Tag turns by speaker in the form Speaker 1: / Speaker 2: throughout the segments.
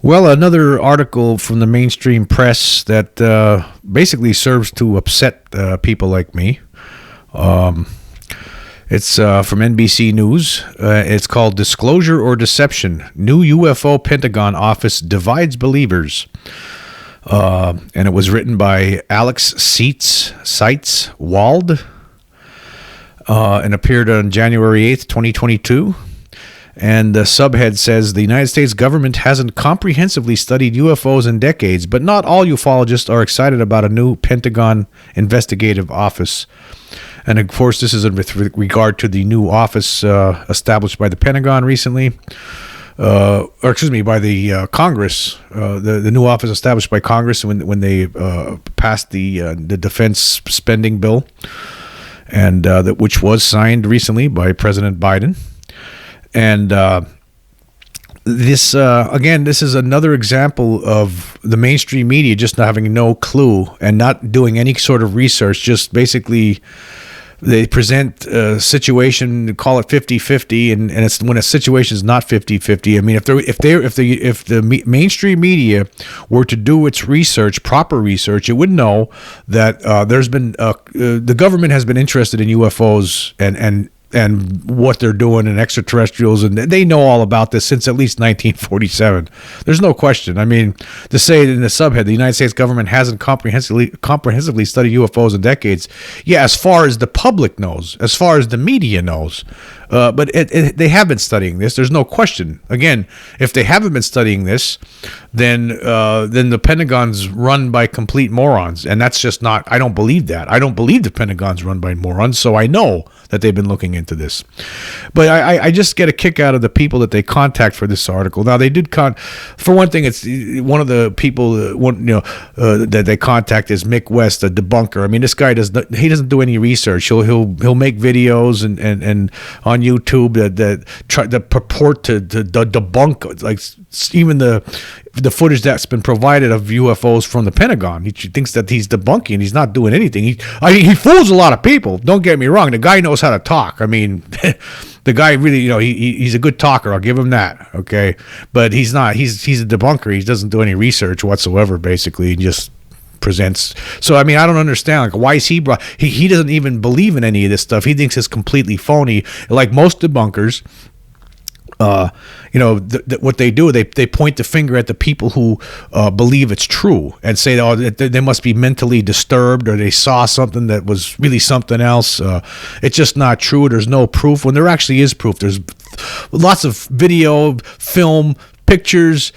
Speaker 1: Well, another article from the mainstream press that basically serves to upset people like me. It's from NBC News. It's called Disclosure or Deception. New UFO Pentagon Office Divides Believers. And it was written by Alex Seitz Wald and appeared on January 8th, 2022. And the subhead says, the United States government hasn't comprehensively studied UFOs in decades, but not all ufologists are excited about a new Pentagon investigative office. And of course, this is with regard to the new office established by the Pentagon recently, by the Congress, the new office established by Congress when they passed the defense spending bill, and which was signed recently by President Biden. And this is another example of the mainstream media just not having no clue and not doing any sort of research. Just basically, they present a situation, call it 50-50, and it's when a situation is not 50-50. I mean, if the mainstream media were to do its research, proper research, it would know that there's been the government has been interested in UFOs and what they're doing in extraterrestrials, and they know all about this since at least 1947. There's no question. I mean, to say it in the subhead, the United States government hasn't comprehensively studied UFOs in decades. Yeah, as far as the public knows, as far as the media knows, but they have been studying this. There's no question. Again, if they haven't been studying this, then the Pentagon's run by complete morons, and that's just not. I don't believe that. I don't believe the Pentagon's run by morons. So I know that they've been looking into this. But I just get a kick out of the people that they contact for this article. Now, they did for one thing, it's one of the people that they contact is Mick West, a debunker. I mean, this guy doesn't do any research. He'll make videos and on YouTube that purport to debunk, like, even the footage that's been provided of UFOs from the Pentagon. He thinks that he's debunking. He's not doing anything. He fools a lot of people. Don't get me wrong. The guy knows how to talk. I mean, the guy really, he's a good talker. I'll give him that. Okay, but he's not. He's a debunker. He doesn't do any research whatsoever. Basically, he just presents. So I mean, I don't understand. Like, why is he brought? He doesn't even believe in any of this stuff. He thinks it's completely phony. Like most debunkers. What they do, they point the finger at the people who believe it's true and say, oh, they must be mentally disturbed, or they saw something that was really something else. It's just not true. There's no proof, when there actually is proof. There's lots of video, film, pictures,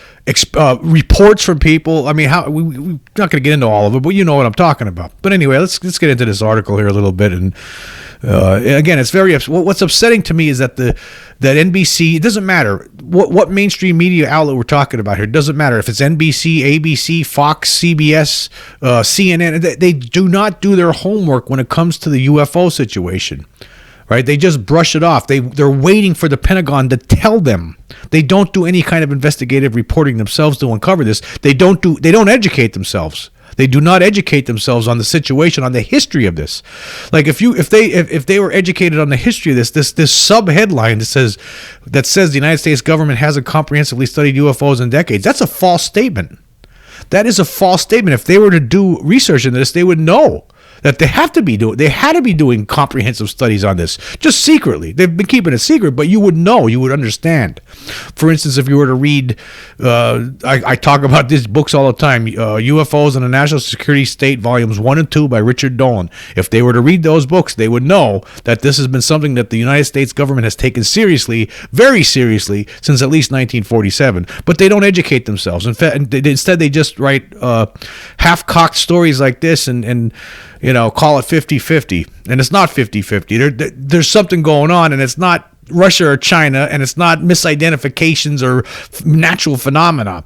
Speaker 1: reports from people. I mean, we're not going to get into all of it, but you know what I'm talking about. But anyway, let's get into this article here a little bit. And again, it's very what's upsetting to me is that that NBC, it doesn't matter what mainstream media outlet we're talking about here. It doesn't matter if it's NBC, ABC, Fox, CBS, CNN. They do not do their homework when it comes to the UFO situation. Right? They just brush it off. They're waiting for the Pentagon to tell them. They don't do any kind of investigative reporting themselves to uncover this. They don't educate themselves. They do not educate themselves on the situation, on the history of this. Like if they were educated on the history of this sub headline that says the United States government hasn't comprehensively studied UFOs in decades, that's a false statement. That is a false statement. If they were to do research into this, they would know that they had to be doing comprehensive studies on this, just secretly. They've been keeping it secret, but you would know, you would understand. For instance, if you were to read, I talk about these books all the time, UFOs and the National Security State, Volumes 1 and 2 by Richard Dolan. If they were to read those books, they would know that this has been something that the United States government has taken seriously, very seriously, since at least 1947. But they don't educate themselves. In fact, instead they just write half-cocked stories like this and call it 50-50. And it's not 50-50. There's something going on, and it's not Russia or China, and it's not misidentifications or natural phenomena.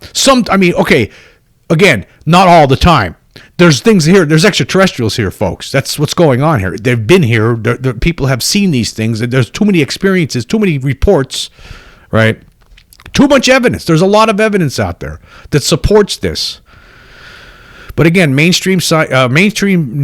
Speaker 1: Again, not all the time. There's things here. There's extraterrestrials here, folks. That's what's going on here. They've been here. People have seen these things. There's too many experiences, too many reports, right? Too much evidence. There's a lot of evidence out there that supports this. But again, mainstream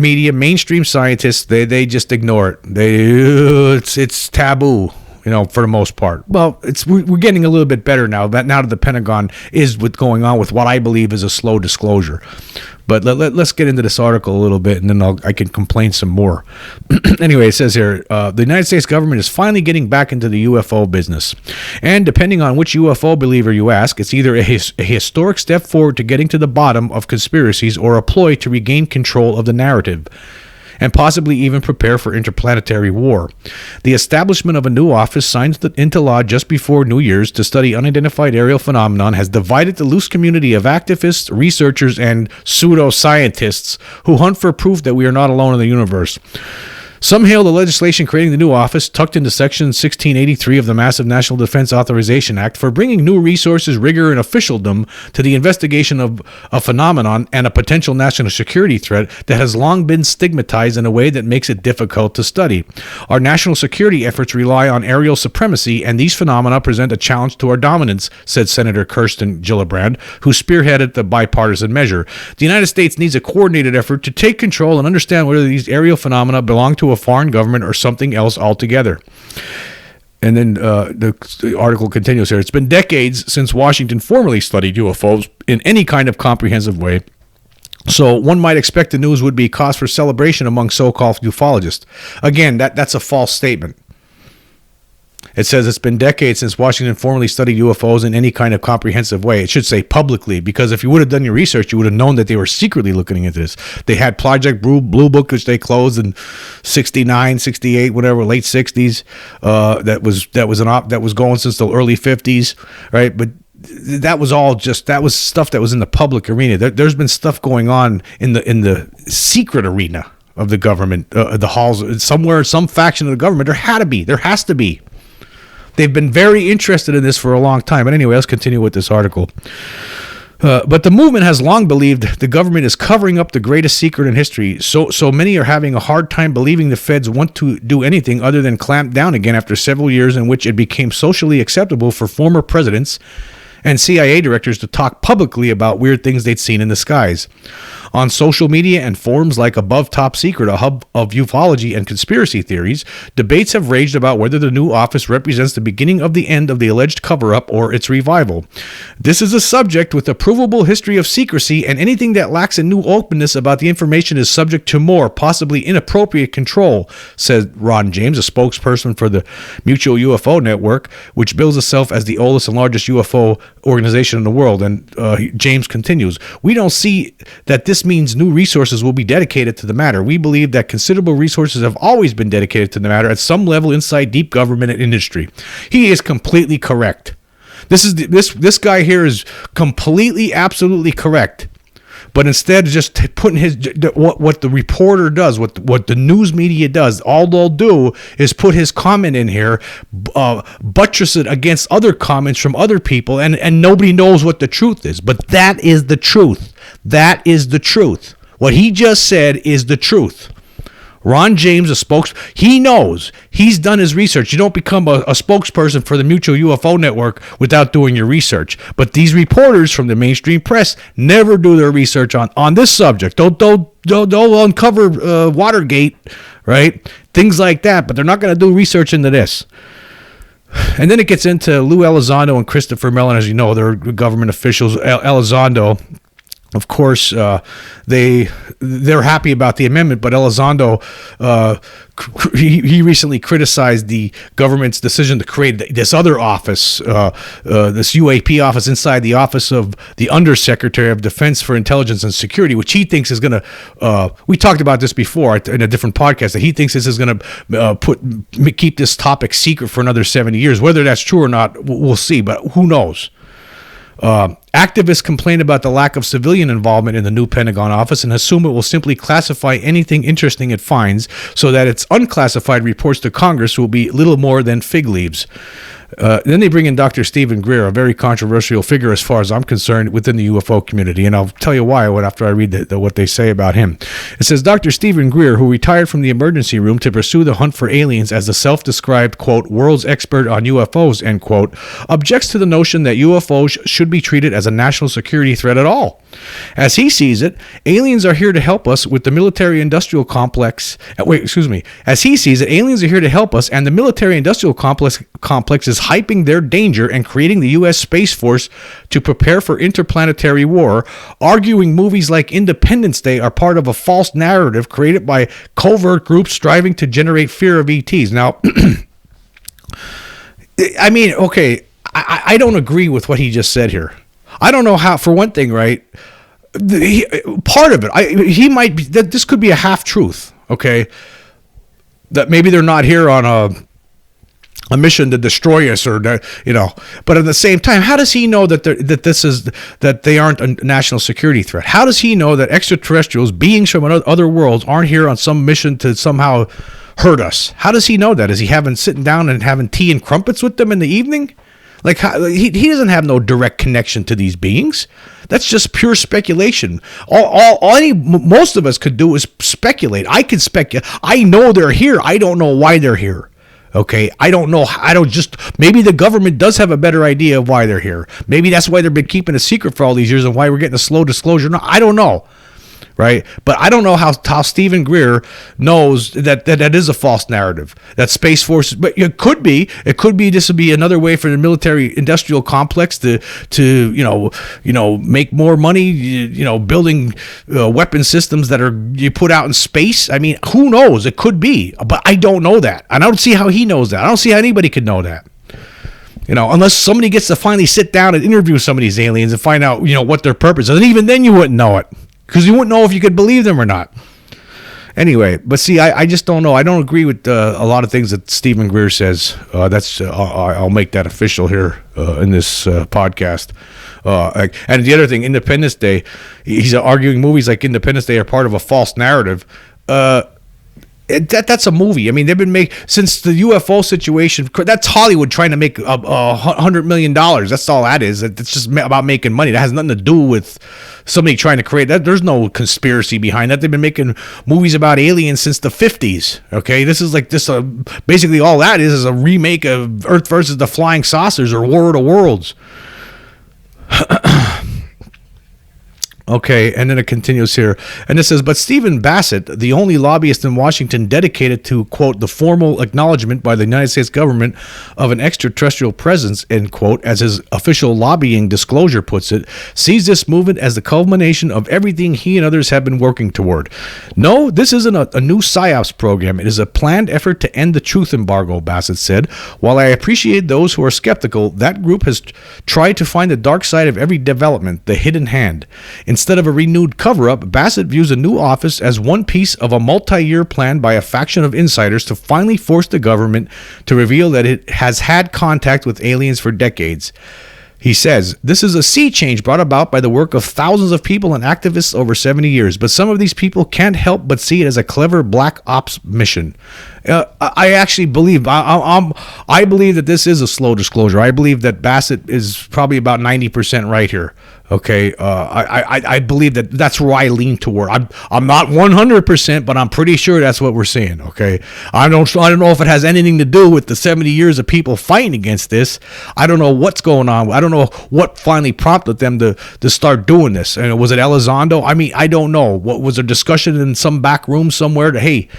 Speaker 1: media, mainstream scientists, they just ignore it. It's taboo, for the most part. Well, we're getting a little bit better now that the Pentagon is going on with what I believe is a slow disclosure. But let's get into this article a little bit, and then I can complain some more. Anyway, it says here, the United States government is finally getting back into the UFO business. And depending on which UFO believer you ask, it's either a historic step forward to getting to the bottom of conspiracies or a ploy to regain control of the narrative, and possibly even prepare for interplanetary war. The establishment of a new office signed into law just before New Year's to study unidentified aerial phenomenon has divided the loose community of activists, researchers, and pseudoscientists who hunt for proof that we are not alone in the universe. Some hail the legislation creating the new office, tucked into Section 1683 of the Massive National Defense Authorization Act, for bringing new resources, rigor, and officialdom to the investigation of a phenomenon and a potential national security threat that has long been stigmatized in a way that makes it difficult to study. Our national security efforts rely on aerial supremacy, and these phenomena present a challenge to our dominance, said Senator Kirsten Gillibrand, who spearheaded the bipartisan measure. The United States needs a coordinated effort to take control and understand whether these aerial phenomena belong to a foreign government or something else altogether. And then the article continues here. It's been decades since Washington formally studied UFOs in any kind of comprehensive way, so one might expect the news would be cause for celebration among so-called ufologists. Again, that's a false statement. It says it's been decades since Washington formally studied UFOs in any kind of comprehensive way. It should say publicly, because if you would have done your research, you would have known that they were secretly looking into this. They had Project Blue Book, which they closed in 69, 68, whatever, late 60s. That was going since the early 50s, right? But that was stuff that was in the public arena. There's been stuff going on in the secret arena of the government, the halls, somewhere, some faction of the government. There has to be. They've been very interested in this for a long time. But anyway, let's continue with this article. But the movement has long believed the government is covering up the greatest secret in history. So many are having a hard time believing the feds want to do anything other than clamp down again after several years in which it became socially acceptable for former presidents and CIA directors to talk publicly about weird things they'd seen in the skies. On social media and forums like Above Top Secret, a hub of ufology and conspiracy theories, debates have raged about whether the new office represents the beginning of the end of the alleged cover-up or its revival. This is a subject with a provable history of secrecy, and anything that lacks a new openness about the information is subject to more, possibly inappropriate control, said Ron James, a spokesperson for the Mutual UFO Network, which bills itself as the oldest and largest UFO organization in the world. And James continues, "We don't see that this means new resources will be dedicated to the matter. We believe that considerable resources have always been dedicated to the matter at some level inside deep government and industry." He is completely correct. This guy here is completely, absolutely correct. But instead of just putting what the reporter does, what the news media does, all they'll do is put his comment in here, buttress it against other comments from other people, and nobody knows what the truth is. But that is the truth. That is the truth. What he just said is the truth. Ron James, he knows. He's done his research. You don't become a spokesperson for the Mutual UFO Network without doing your research. But these reporters from the mainstream press never do their research on this subject. They'll uncover Watergate, right? Things like that, but they're not going to do research into this. And then it gets into Lou Elizondo and Christopher Mellon. As you know, they're government officials. Elizondo, of course, they're happy about the amendment, but Elizondo, he recently criticized the government's decision to create this other office, this UAP office inside the office of the Undersecretary of Defense for Intelligence and Security, which he thinks is going to, we talked about this before in a different podcast, that he thinks this is going to keep this topic secret for another 70 years. Whether that's true or not, we'll see, but who knows? Activists complain about the lack of civilian involvement in the new Pentagon office and assume it will simply classify anything interesting it finds, so that its unclassified reports to Congress will be little more than fig leaves. Then they bring in Dr. Stephen Greer, a very controversial figure as far as I'm concerned within the UFO community, and I'll tell you why after I read what they say about him. It says, Dr. Stephen Greer, who retired from the emergency room to pursue the hunt for aliens as the self-described, quote, world's expert on UFOs, end quote, objects to the notion that UFOs should be treated as a national security threat at all. As he sees it, aliens are here to help us with the military-industrial complex. As he sees it, aliens are here to help us, and the military-industrial complex is hyping their danger and creating the U.S. Space Force to prepare for interplanetary war, arguing movies like Independence Day are part of a false narrative created by covert groups striving to generate fear of ETs. Now, I mean, okay, I don't agree with what he just said here. I don't know how, for one thing, right, part of it, he might be, that this could be a half-truth, okay, that maybe they're not here on a mission to destroy us, or but at the same time, how does he know that they aren't a national security threat? How does he know that extraterrestrials, beings from other worlds, aren't here on some mission to somehow hurt us? How does he know that? Is he sitting down and having tea and crumpets with them in the evening? Like, he doesn't have no direct connection to these beings. That's just pure speculation. Most of us could do is speculate. I can speculate. I know they're here. I don't know why they're here. Okay, I don't know. Maybe the government does have a better idea of why they're here. Maybe that's why they've been keeping a secret for all these years and why we're getting a slow disclosure. No, I don't know. Right? But I don't know how Stephen Greer knows that is a false narrative. That Space Force, but it could be this would be another way for the military industrial complex to make more money, building weapon systems that you put out in space. I mean, who knows? It could be, but I don't know that. And I don't see how he knows that. I don't see how anybody could know that. Unless somebody gets to finally sit down and interview some of these aliens and find out, what their purpose is. And even then you wouldn't know it. Because you wouldn't know if you could believe them or not. Anyway, but see, I just don't know. I don't agree with a lot of things that Stephen Greer says. I'll make that official here in this podcast. And the other thing, Independence Day, he's arguing movies like Independence Day are part of a false narrative. That's a movie. I mean, they've been since the UFO situation. That's Hollywood trying to make $100 million. That's all that is. It's just about making money. That has nothing to do with somebody trying to create that. There's no conspiracy behind that. They've been making movies about aliens since the 50s. Okay, this is like this. Basically, all that is a remake of Earth versus the Flying Saucers or War of the Worlds. Okay, and then it continues here. And it says, but Stephen Bassett, the only lobbyist in Washington dedicated to, quote, the formal acknowledgement by the United States government of an extraterrestrial presence, end quote, as his official lobbying disclosure puts it, sees this movement as the culmination of everything he and others have been working toward. No, this isn't a new PSYOPs program. It is a planned effort to end the truth embargo, Bassett said. While I appreciate those who are skeptical, that group has tried to find the dark side of every development, the hidden hand. Instead of a renewed cover-up, Bassett views a new office as one piece of a multi-year plan by a faction of insiders to finally force the government to reveal that it has had contact with aliens for decades. He says, this is a sea change brought about by the work of thousands of people and activists over 70 years, but some of these people can't help but see it as a clever black ops mission. I actually believe, I believe that this is a slow disclosure. I believe that Bassett is probably about 90% right here. Okay, I believe that's where I lean toward. I'm not 100%, but I'm pretty sure that's what we're seeing. Okay, I don't know if it has anything to do with the 70 years of people fighting against this. I don't know what's going on. I don't know what finally prompted them to start doing this. And was it Elizondo? I mean, I don't know. What was a discussion in some back room somewhere to, hey,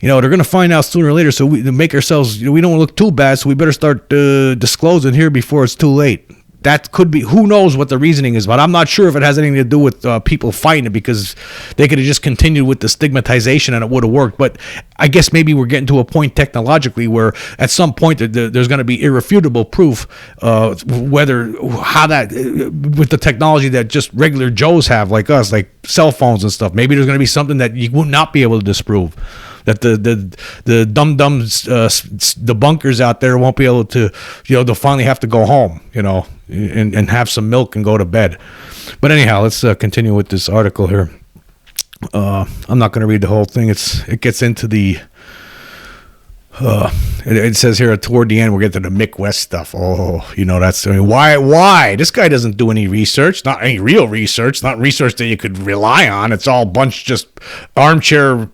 Speaker 1: they're going to find out sooner or later, so we make ourselves, we don't look too bad, so we better start disclosing here before it's too late. That could be, who knows what the reasoning is, but I'm not sure if it has anything to do with people fighting it, because they could have just continued with the stigmatization and it would have worked. But I guess maybe we're getting to a point technologically where at some point there's going to be irrefutable proof how that, with the technology that just regular Joes have like us, like cell phones and stuff, maybe there's going to be something that you would not be able to disprove. That the dum-dums, the bunkers out there won't be able to, they'll finally have to go home, and have some milk and go to bed. But anyhow, let's continue with this article here. I'm not going to read the whole thing. It gets into the It says here toward the end, we'll get to the Mick West stuff. Oh, that's, why? This guy doesn't do any research, not any real research, not research that you could rely on. It's all bunch just armchair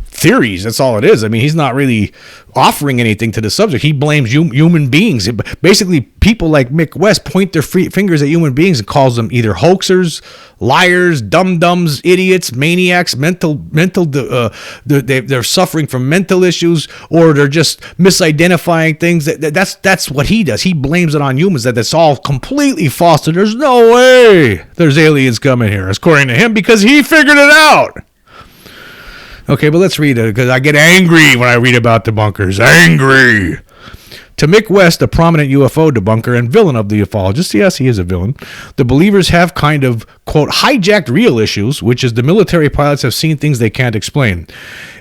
Speaker 1: theories. That's all it is. I mean, he's not really offering anything to the subject. He blames human beings. Basically, people like Mick West point their fingers at human beings and calls them either hoaxers, liars, dum-dums, idiots, maniacs, they're suffering from mental issues, or they're just misidentifying things. That's what he does. He blames it on humans, that it's all completely false. So there's no way there's aliens coming here, according to him, because he figured it out. Okay, but let's read it, because I get angry when I read about debunkers. Angry. To Mick West, a prominent UFO debunker and villain of the ufologists, yes, he is a villain, the believers have kind of, quote, hijacked real issues, which is the military pilots have seen things they can't explain.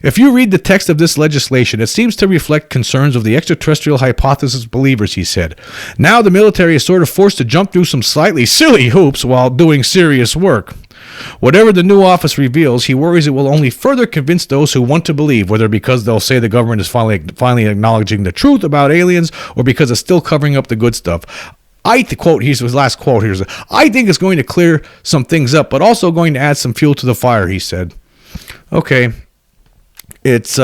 Speaker 1: If you read the text of this legislation, it seems to reflect concerns of the extraterrestrial hypothesis believers, he said. Now the military is sort of forced to jump through some slightly silly hoops while doing serious work. Whatever the new office reveals, he worries it will only further convince those who want to believe, whether because they'll say the government is finally acknowledging the truth about aliens, or because it's still covering up the good stuff. Here's his last quote. I think it's going to clear some things up, but also going to add some fuel to the fire, he said. Okay. It's,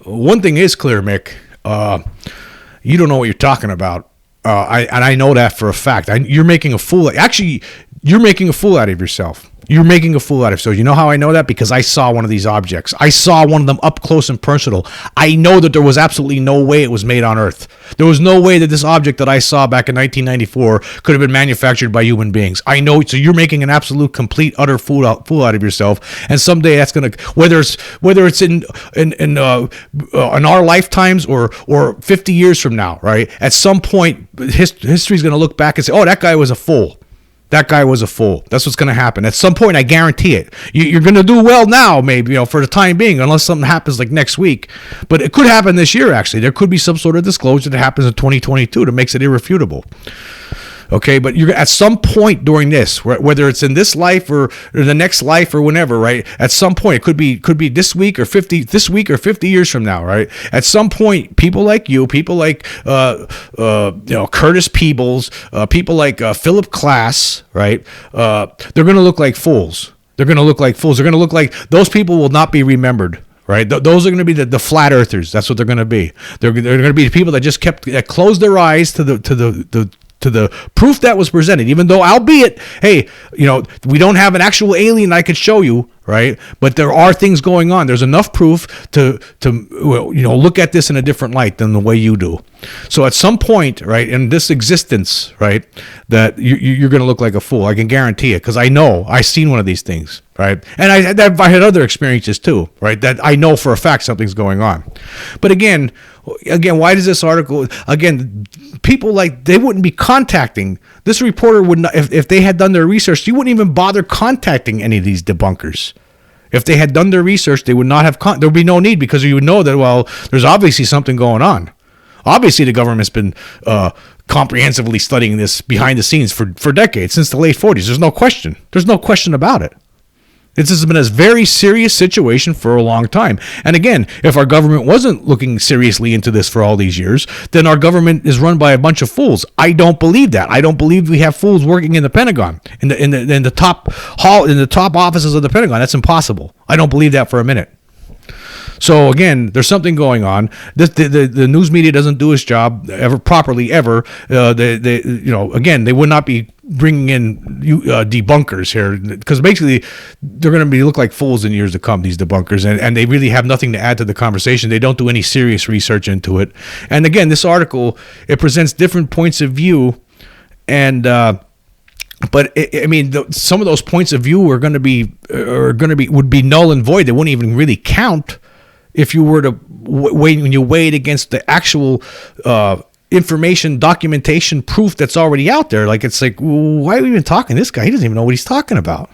Speaker 1: one thing is clear, Mick. You don't know what you're talking about. I know that for a fact. You're making a fool. Actually, you're making a fool out of yourself. You're making a fool out of yourself. You know how I know that? Because I saw one of these objects. I saw one of them up close and personal. I know that there was absolutely no way it was made on Earth. There was no way that this object that I saw back in 1994 could have been manufactured by human beings. I know. So you're making an absolute, complete, utter fool out of yourself. And someday that's gonna, whether it's in our lifetimes or 50 years from now, right? At some point, history's gonna look back and say, "Oh, that guy was a fool. That guy was a fool." That's what's going to happen. At some point, I guarantee it. You're going to do well now, maybe, for the time being, unless something happens like next week. But it could happen this year, actually. There could be some sort of disclosure that happens in 2022 that makes it irrefutable. Okay, but you're at some point during this, whether it's in this life or the next life or whenever, right? At some point, it could be this week or 50 years from now, right? At some point, people like you, people like Curtis Peebles, people like Philip Klass, right? They're going to look like fools. They're going to look like fools. They're going to look like those people will not be remembered. Right, those are going to be the flat earthers. That's what they're going to be. They're going to be the people that closed their eyes to the proof that was presented, even though, albeit, hey, we don't have an actual alien I could show you, right? But there are things going on. There's enough proof to look at this in a different light than the way you do. So at some point, right, in this existence, right, that you're going to look like a fool. I can guarantee it, because I know I've seen one of these things, right? And I had other experiences too, right? That I know for a fact something's going on. But again, why does this article, people they wouldn't be contacting, this reporter would not, if they had done their research, you wouldn't even bother contacting any of these debunkers. If they had done their research, they would not have, there would be no need, because you would know that, well, there's obviously something going on. Obviously, the government's been comprehensively studying this behind the scenes for decades, since the late 40s. There's no question. There's no question about it. This has been a very serious situation for a long time. And again, if our government wasn't looking seriously into this for all these years, then our government is run by a bunch of fools. I don't believe that. I don't believe we have fools working in the Pentagon, in the top offices of the Pentagon. That's impossible. I don't believe that for a minute. So again, there's something going on. The news media doesn't do its job properly. They would not be bringing in debunkers here, because basically they're going to look like fools in years to come, these debunkers, and they really have nothing to add to the conversation. They don't do any serious research into it. And again, this article, it presents different points of view, and some of those points of view would be null and void. They wouldn't even really count if you were to when you weigh it against the actual information, documentation, proof that's already out there. It's like, why are we even talking to this guy? He doesn't even know what he's talking about.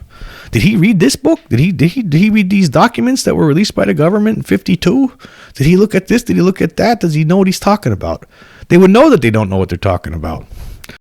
Speaker 1: Did he read this book? Did he read these documents that were released by the government in 1952? Did he look at this? Did he look at that? Does he know what he's talking about? They would know that they don't know what they're talking about.